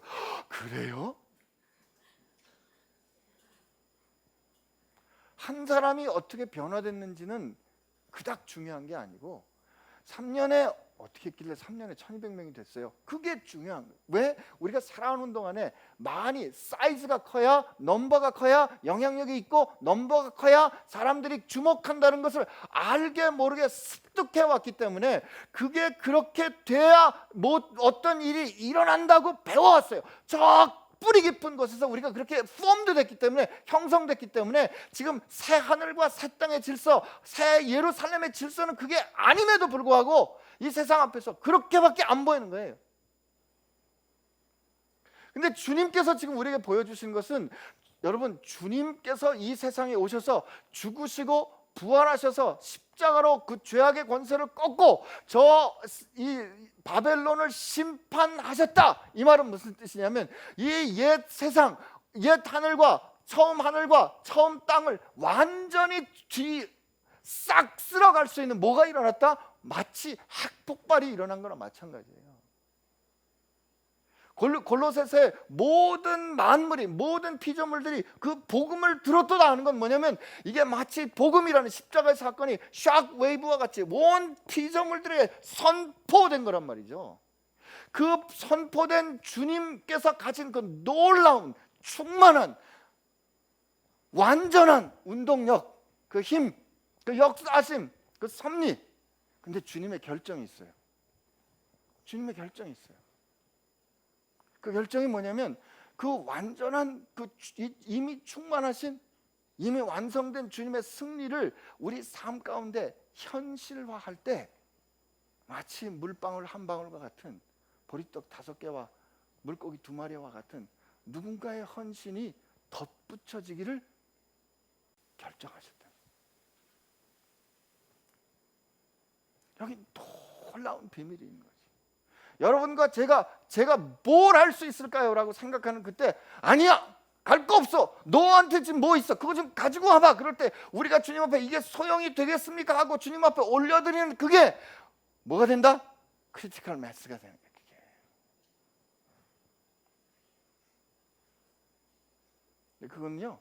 그래요? 한 사람이 어떻게 변화됐는지는 그닥 중요한 게 아니고 3년에 어떻게 했길래 3년에 1200명이 됐어요. 그게 중요한 거예요. 왜? 우리가 살아오는 동안에 많이 사이즈가 커야, 넘버가 커야 영향력이 있고, 넘버가 커야 사람들이 주목한다는 것을 알게 모르게 습득해 왔기 때문에 그게 그렇게 돼야 뭐 어떤 일이 일어난다고 배워왔어요. 저 뿌리 깊은 곳에서 우리가 그렇게 폼도 됐기 때문에, 형성됐기 때문에 지금 새 하늘과 새 땅의 질서, 새 예루살렘의 질서는 그게 아님에도 불구하고 이 세상 앞에서 그렇게밖에 안 보이는 거예요. 근데 주님께서 지금 우리에게 보여주신 것은, 여러분, 주님께서 이 세상에 오셔서 죽으시고 부활하셔서 십자가로 그 죄악의 권세를 꺾고 이 바벨론을 심판하셨다. 이 말은 무슨 뜻이냐면, 이 옛 세상, 옛 하늘과 처음 땅을 완전히 싹 쓸어갈 수 있는 뭐가 일어났다? 마치 핵폭발이 일어난 거나 마찬가지예요. 골로새서의 모든 만물이, 모든 피조물들이 그 복음을 들었다 하는 건 뭐냐면, 이게 마치 복음이라는 십자가의 사건이 샥 웨이브와 같이 온 피조물들에게 선포된 거란 말이죠. 그 선포된 주님께서 가진 그 놀라운, 충만한, 완전한 운동력, 그 힘, 그 역사심, 그 섭리. 근데 주님의 결정이 있어요. 주님의 결정이 있어요. 그 결정이 뭐냐면, 그 완전한, 그 이미 충만하신, 이미 완성된 주님의 승리를 우리 삶 가운데 현실화할 때 마치 물방울 한 방울과 같은, 보리떡 5개와 물고기 2마리와 같은 누군가의 헌신이 덧붙여지기를 결정하셨다. 여기 놀라운 비밀이 있는 거죠. 여러분과 제가 뭘 할 수 있을까요? 라고 생각하는 그때, 아니야, 갈 거 없어, 너한테 지금 뭐 있어, 그거 좀 가지고 와봐. 그럴 때 우리가 주님 앞에 이게 소용이 되겠습니까? 하고 주님 앞에 올려드리는 그게 뭐가 된다? 크리티컬 매스가 되는 거예요. 그건요,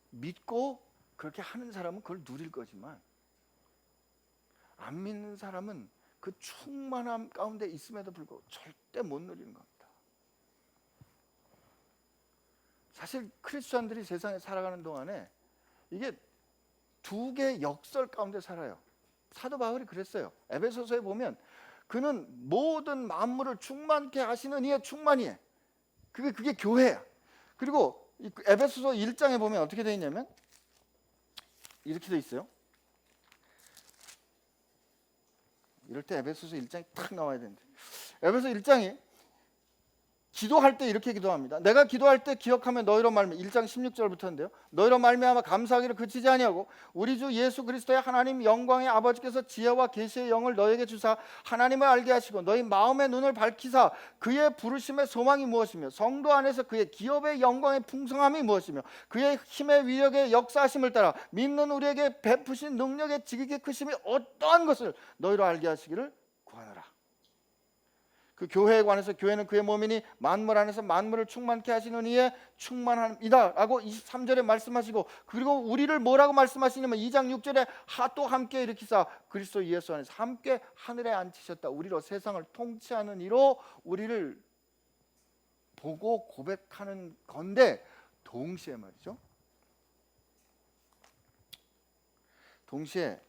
믿고 그렇게 하는 사람은 그걸 누릴 거지만, 안 믿는 사람은 그 충만함 가운데 있음에도 불구하고 절대 못 누리는 겁니다. 사실 크리스천들이 세상에 살아가는 동안에 이게 2개의 역설 가운데 살아요. 사도 바울이 그랬어요. 에베소서에 보면 그는 모든 만물을 충만케 하시는 이의 충만이에요. 그게 교회야. 그리고 에베소서 1장에 보면 어떻게 되어 있냐면 이렇게 되어 있어요. 이럴 때 에베소서 1장이 딱 나와야 되는데, 에베소 1장이 기도할 때 이렇게 기도합니다. 내가 기도할 때 기억하면 너희로 말미암아, 1장 16절부터인데요. 너희로 말미암아 감사하기를 그치지 아니하고 우리 주 예수 그리스도의 하나님 영광의 아버지께서 지혜와 계시의 영을 너희에게 주사 하나님을 알게 하시고 너희 마음의 눈을 밝히사 그의 부르심의 소망이 무엇이며 성도 안에서 그의 기업의 영광의 풍성함이 무엇이며 그의 힘의 위력의 역사하심을 따라 믿는 우리에게 베푸신 능력의 지극히 크심이 어떠한 것을 너희로 알게 하시기를 구하노라. 그 교회에 관해서 교회는 그의 몸이니 만물 안에서 만물을 충만케 하시는 이의 충만함이다 라고 23절에 말씀하시고, 그리고 우리를 뭐라고 말씀하시냐면 2장 6절에 또 함께 일으키사 그리스도 예수 안에서 함께 하늘에 앉히셨다. 우리로 세상을 통치하는 이로 우리를 보고 고백하는 건데, 동시에 말이죠, 동시에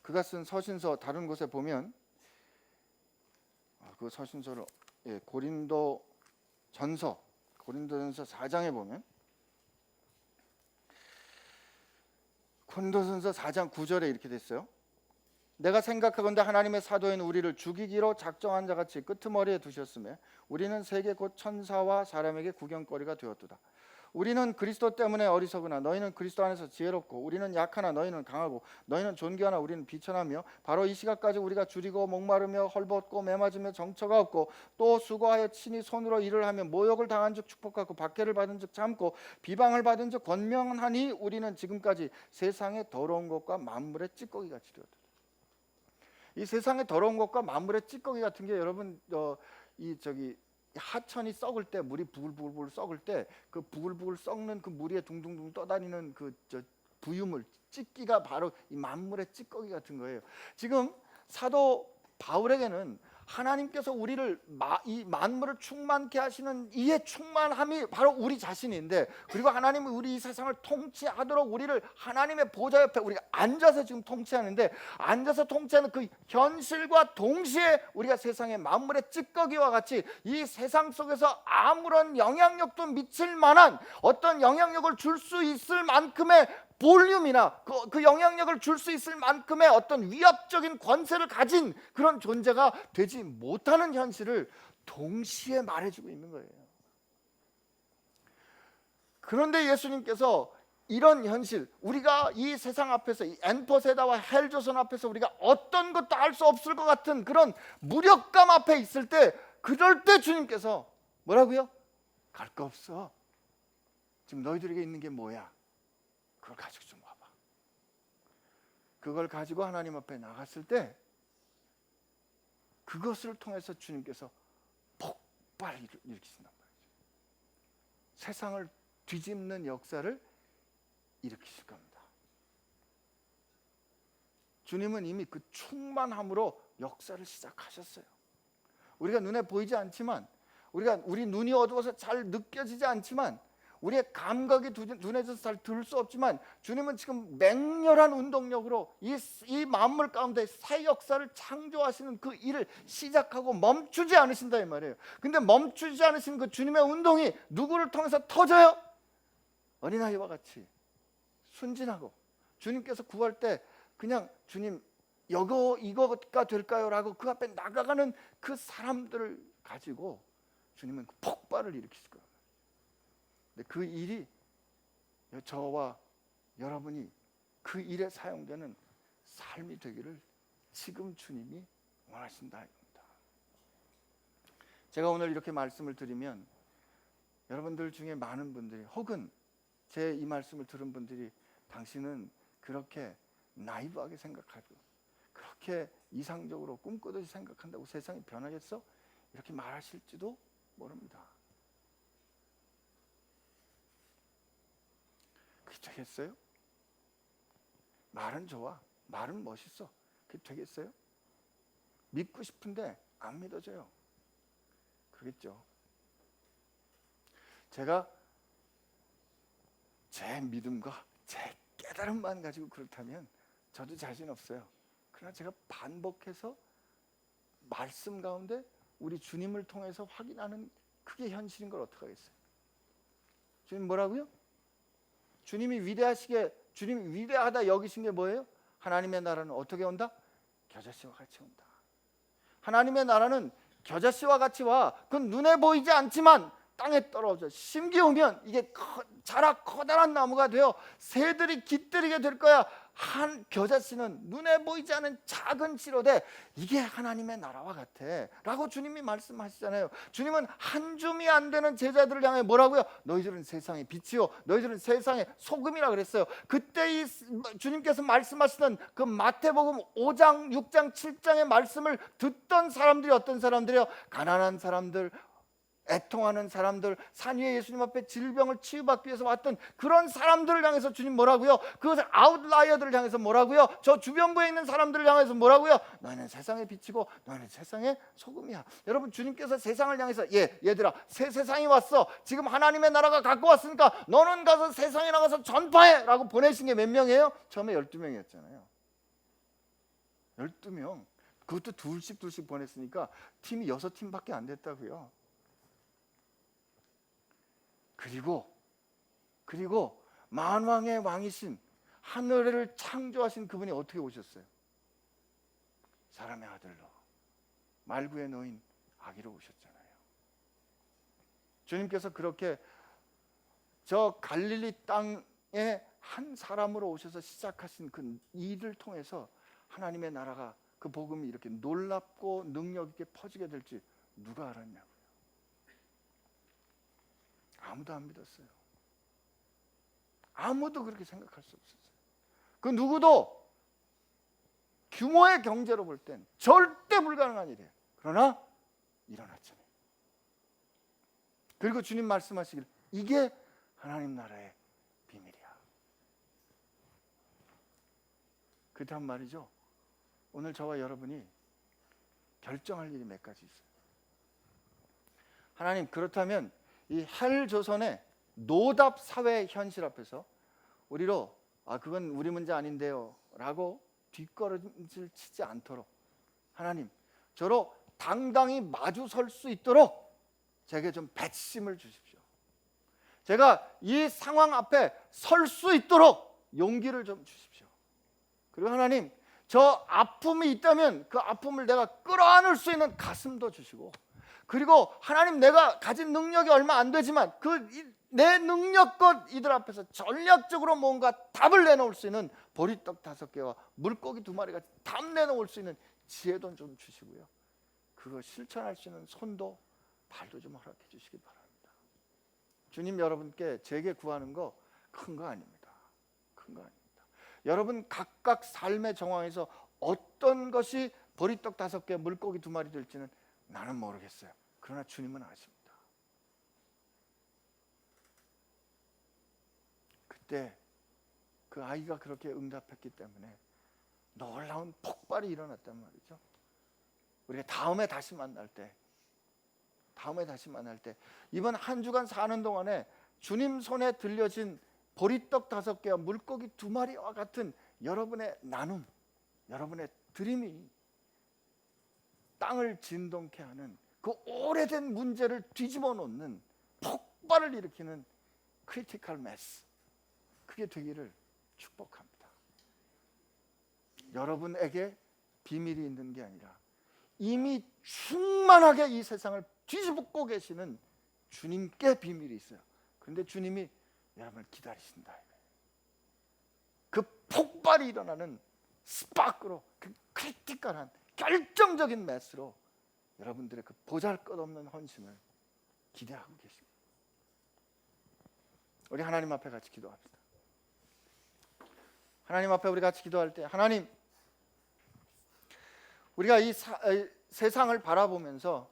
그가 쓴 서신서 다른 곳에 보면 그 서신서를 고린도전서 4장에 보면, 고린도전서 4장 9절에 이렇게 됐어요. 내가 생각하건대 하나님의 사도인 우리를 죽이기로 작정한 자같이 끄트머리에 두셨으며 우리는 세계 곧 천사와 사람에게 구경거리가 되었도다. 우리는 그리스도 때문에 어리석으나 너희는 그리스도 안에서 지혜롭고 우리는 약하나 너희는 강하고 너희는 존귀하나 우리는 비천하며 바로 이 시각까지 우리가 줄이고 목마르며 헐벗고 매맞으며 정처가 없고 또 수고하여 친히 손으로 일을 하며 모욕을 당한 즉 축복하고 박해를 받은 즉 참고 비방을 받은 즉 권면하니 우리는 지금까지 세상의 더러운 것과 만물의 찌꺼기 같이 되었다. 이 세상의 더러운 것과 만물의 찌꺼기 같은 게 여러분 하천이 썩을 때 물이 부글부글 썩을 때 그 부글부글 썩는 그 물 위에 둥둥둥 떠다니는 부유물 찌끼가 바로 이 만물의 찌꺼기 같은 거예요. 지금 사도 바울에게는 하나님께서 우리를 이 만물을 충만케 하시는 이의 충만함이 바로 우리 자신인데, 그리고 하나님이 우리 이 세상을 통치하도록 우리를 하나님의 보좌 옆에 우리가 앉아서 지금 통치하는데, 앉아서 통치하는 그 현실과 동시에 우리가 세상의 만물의 찌꺼기와 같이 이 세상 속에서 아무런 영향력도 미칠 만한 어떤 영향력을 줄 수 있을 만큼의 볼륨이나 그 영향력을 줄 수 있을 만큼의 어떤 위압적인 권세를 가진 그런 존재가 되지 못하는 현실을 동시에 말해주고 있는 거예요. 그런데 예수님께서 이런 현실, 우리가 이 세상 앞에서 이 엔포세다와 헬조선 앞에서 우리가 어떤 것도 할 수 없을 것 같은 그런 무력감 앞에 있을 때, 그럴 때 주님께서 뭐라고요? 갈 거 없어. 지금 너희들에게 있는 게 뭐야? 그걸 가지고 좀 와봐. 그걸 가지고 하나님 앞에 나갔을 때 그것을 통해서 주님께서 폭발을 일으키신단 말이죠. 세상을 뒤집는 역사를 일으키실 겁니다. 주님은 이미 그 충만함으로 역사를 시작하셨어요. 우리가 눈에 보이지 않지만, 우리 눈이 어두워서 잘 느껴지지 않지만, 우리의 감각이 둔해져서 잘 들을 수 없지만, 주님은 지금 맹렬한 운동력으로 이 만물 가운데 새 역사를 창조하시는 그 일을 시작하고 멈추지 않으신다 이 말이에요. 근데 멈추지 않으신 그 주님의 운동이 누구를 통해서 터져요? 어린아이와 같이 순진하고, 주님께서 구할 때 그냥 주님 이거가 될까요? 라고 그 앞에 나가가는 그 사람들을 가지고 주님은 폭발을 일으키실 거예요. 그 일이 저와 여러분이 그 일에 사용되는 삶이 되기를 지금 주님이 원하신다 이겁니다. 제가 오늘 이렇게 말씀을 드리면 여러분들 중에 많은 분들이, 혹은 제 이 말씀을 들은 분들이, 당신은 그렇게 나이브하게 생각하고 그렇게 이상적으로 꿈꾸듯이 생각한다고 세상이 변하겠어? 이렇게 말하실지도 모릅니다. 그게 되겠어요? 말은 좋아, 말은 멋있어. 그게 되겠어요? 믿고 싶은데 안 믿어져요. 그러겠죠. 제가 제 믿음과 제 깨달음만 가지고 그렇다면 저도 자신 없어요. 그러나 제가 반복해서 말씀 가운데 우리 주님을 통해서 확인하는 그게 현실인 걸 어떡하겠어요? 주님 뭐라고요? 주님이 위대하다 여기신 게 뭐예요? 하나님의 나라는 어떻게 온다? 겨자씨와 같이 온다. 하나님의 나라는 겨자씨와 같이 와. 그건 눈에 보이지 않지만 땅에 떨어져 심기우면 이게 자라 커다란 나무가 되어 새들이 깃들이게 될 거야. 한 겨자씨는 눈에 보이지 않은 작은 씨로 돼. 이게 하나님의 나라와 같아 라고 주님이 말씀하시잖아요. 주님은 한 줌이 안 되는 제자들을 향해 뭐라고요? 너희들은 세상의 빛이요 너희들은 세상의 소금이라 그랬어요. 그때 주님께서 말씀하시던 그 마태복음 5장 6장 7장의 말씀을 듣던 사람들이 어떤 사람들이요? 가난한 사람들, 애통하는 사람들, 산 위에 예수님 앞에 질병을 치유받기 위해서 왔던 그런 사람들을 향해서 주님 뭐라고요? 그 아웃라이어들을 향해서 뭐라고요? 저 주변부에 있는 사람들을 향해서 뭐라고요? 너희는 세상의 빛이고 너희는 세상의 소금이야. 여러분, 주님께서 세상을 향해서 얘들아 새 세상이 왔어. 지금 하나님의 나라가 갖고 왔으니까 너는 가서 세상에 나가서 전파해 라고 보내신 게 몇 명이에요? 처음에 12명이었잖아요 12명. 그것도 둘씩 보냈으니까 팀이 6팀밖에 안 됐다고요. 그리고 만왕의 왕이신 하늘을 창조하신 그분이 어떻게 오셨어요? 사람의 아들로 말구에 놓인 아기로 오셨잖아요. 주님께서 그렇게 저 갈릴리 땅에 한 사람으로 오셔서 시작하신 그 일을 통해서 하나님의 나라가, 그 복음이 이렇게 놀랍고 능력 있게 퍼지게 될지 누가 알았냐고요. 아무도 안 믿었어요. 아무도 그렇게 생각할 수 없었어요. 그 누구도 규모의 경제로 볼 땐 절대 불가능한 일이에요. 그러나 일어났잖아요. 그리고 주님 말씀하시길, 이게 하나님 나라의 비밀이야. 그렇단 말이죠. 오늘 저와 여러분이 결정할 일이 몇 가지 있어요. 하나님, 그렇다면 이 헬조선의 노답 사회의 현실 앞에서 우리로 그건 우리 문제 아닌데요 라고 뒷걸음질 치지 않도록 하나님, 저로 당당히 마주 설 수 있도록 제게 좀 배심을 주십시오. 제가 이 상황 앞에 설 수 있도록 용기를 좀 주십시오. 그리고 하나님, 저 아픔이 있다면 그 아픔을 내가 끌어안을 수 있는 가슴도 주시고, 그리고 하나님, 내가 가진 능력이 얼마 안 되지만 내 능력껏 이들 앞에서 전략적으로 뭔가 답을 내놓을 수 있는 보리떡 5개와 물고기 2마리가 답 내놓을 수 있는 지혜도 좀 주시고요, 그거 실천할 수 있는 손도 발도 좀 허락해 주시기 바랍니다. 주님, 여러분께 제게 구하는 거 큰 거 아닙니다. 큰 거 아닙니다. 여러분 각각 삶의 정황에서 어떤 것이 보리떡 5개, 물고기 2마리 될지는 나는 모르겠어요. 그러나 주님은 아십니다. 그때 그 아이가 그렇게 응답했기 때문에 놀라운 폭발이 일어났단 말이죠. 우리가 다음에 다시 만날 때 이번 한 주간 사는 동안에 주님 손에 들려진 보리떡 5개와 물고기 2마리와 같은 여러분의 나눔, 여러분의 드림이 땅을 진동케 하는 그 오래된 문제를 뒤집어 놓는 폭발을 일으키는 크리티컬 매스, 그게 되기를 축복합니다. 여러분에게 비밀이 있는 게 아니라 이미 충만하게 이 세상을 뒤집고 계시는 주님께 비밀이 있어요. 그런데 주님이 여러분을 기다리신다. 그 폭발이 일어나는 스파크로, 그 크리티컬한 결정적인 매스로 여러분들의 그 보잘것없는 헌신을 기대하고 계십니다. 우리 하나님 앞에 같이 기도합시다. 하나님 앞에 우리 같이 기도할 때, 하나님, 우리가 이 세상을 바라보면서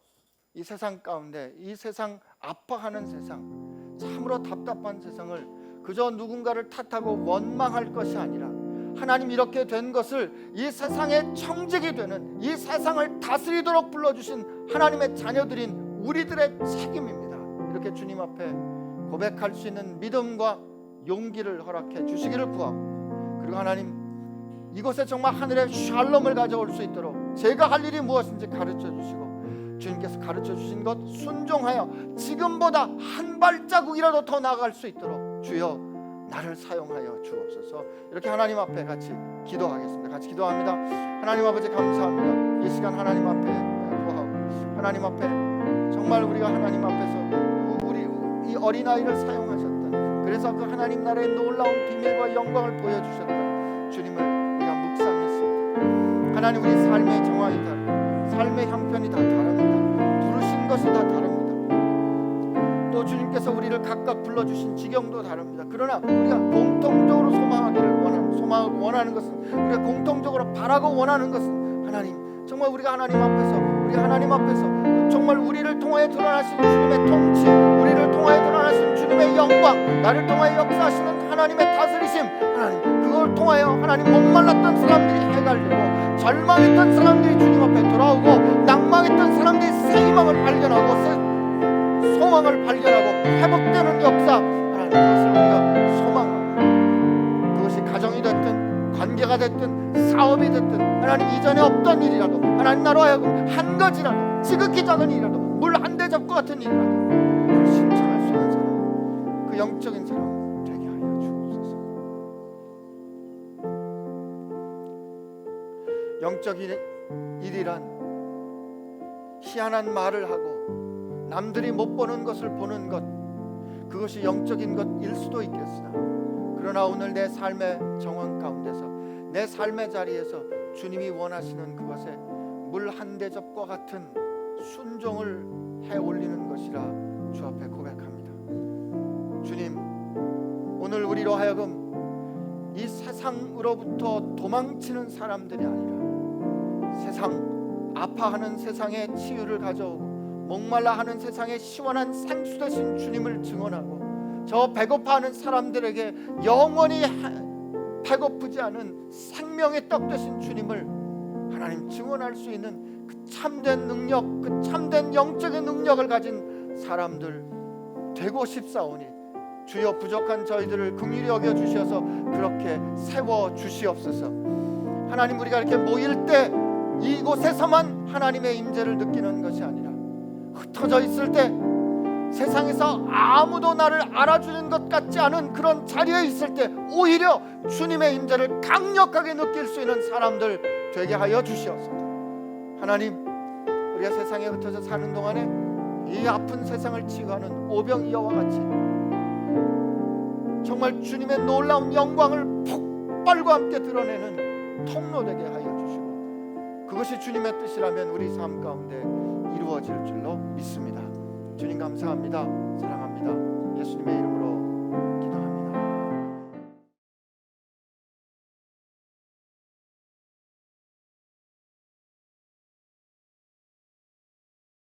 이 세상 가운데, 이 세상 아파하는 세상, 참으로 답답한 세상을 그저 누군가를 탓하고 원망할 것이 아니라, 하나님, 이렇게 된 것을 이 세상의 청직이 되는, 이 세상을 다스리도록 불러주신 하나님의 자녀들인 우리들의 책임입니다. 이렇게 주님 앞에 고백할 수 있는 믿음과 용기를 허락해 주시기를 구하고, 그리고 하나님, 이곳에 정말 하늘의 샬롬을 가져올 수 있도록 제가 할 일이 무엇인지 가르쳐 주시고, 주님께서 가르쳐 주신 것 순종하여 지금보다 한 발자국이라도 더 나아갈 수 있도록 주여 나를 사용하여 주옵소서. 이렇게 하나님 앞에 같이 기도하겠습니다. 같이 기도합니다. 하나님 아버지, 감사합니다. 이 시간 하나님 앞에 구하고, 하나님 앞에 정말 우리가 하나님 앞에서 우리 이 어린아이를 사용하셨던, 그래서 그 하나님 나라의 놀라운 비밀과 영광을 보여주셨던 주님을 우리가 묵상했습니다. 하나님, 우리 삶의 정황이 다르고 삶의 형편이 다 다릅니다. 부르신 것이 다 다릅니다. 또 주님께서 우리를 각각 불러주신 지경도 다릅니다. 그러나 우리가 공통적으로 소망을 원하는 것은, 우리가 공통적으로 바라고 원하는 것은, 하나님, 정말 우리가 하나님 앞에서 정말 우리를 통하여 드러나신 주님의 통치, 우리를 통하여 드러나신 주님의 영광, 나를 통하여 역사하시는 하나님의 다스리심, 하나님, 그걸 통하여 하나님, 목말랐던 사람들이 해갈리고, 절망했던 사람들이 주님 앞에 돌아오고, 낭망했던 사람들이 새 희망을 발견하고, 새 소망을 발견하고 회복되는 역사, 하나님, 그것을 우리가 소망하고, 그것이 가정이 됐든 관계가 됐든 사업이 됐든, 하나님, 이전에 없던 일이라도, 하나님, 나로 하여금 한 가지라도, 지극히 작은 일이라도, 물 한 대 접고 같은 일이라도 실천할 수 있는 사람, 그 영적인 사람 되게 하여 주옵소서. 영적인 일이란 희한한 말을 하고 남들이 못 보는 것을 보는 것, 그것이 영적인 것일 수도 있겠으나, 그러나 오늘 내 삶의 정황 가운데서, 내 삶의 자리에서 주님이 원하시는 그것에 물 한 대접과 같은 순종을 해 올리는 것이라 주 앞에 고백합니다. 주님, 오늘 우리로 하여금 이 세상으로부터 도망치는 사람들이 아니라 세상, 아파하는 세상에 치유를 가져오고 목말라 하는 세상에 시원한 생수 되신 주님을 증언하고, 저 배고파하는 사람들에게 영원히 배고프지 않은 생명의 떡 되신 주님을 하나님 증언할 수 있는 그 참된 능력, 그 참된 영적인 능력을 가진 사람들 되고 싶사오니 주여, 부족한 저희들을 긍휼히 여겨 주셔서 그렇게 세워 주시옵소서. 하나님, 우리가 이렇게 모일 때 이곳에서만 하나님의 임재를 느끼는 것이 아니라 흩어져 있을 때, 세상에서 아무도 나를 알아주는 것 같지 않은 그런 자리에 있을 때 오히려 주님의 임재를 강력하게 느낄 수 있는 사람들 되게 하여 주시옵소서. 하나님, 우리가 세상에 흩어져 사는 동안에 이 아픈 세상을 치유하는 오병이어와 같이 정말 주님의 놀라운 영광을 폭발과 함께 드러내는 통로 되게 하여 주시고, 그것이 주님의 뜻이라면 우리 삶 가운데 이루어질 줄로 믿습니다. 주님 감사합니다. 사랑합니다. 예수님의 이름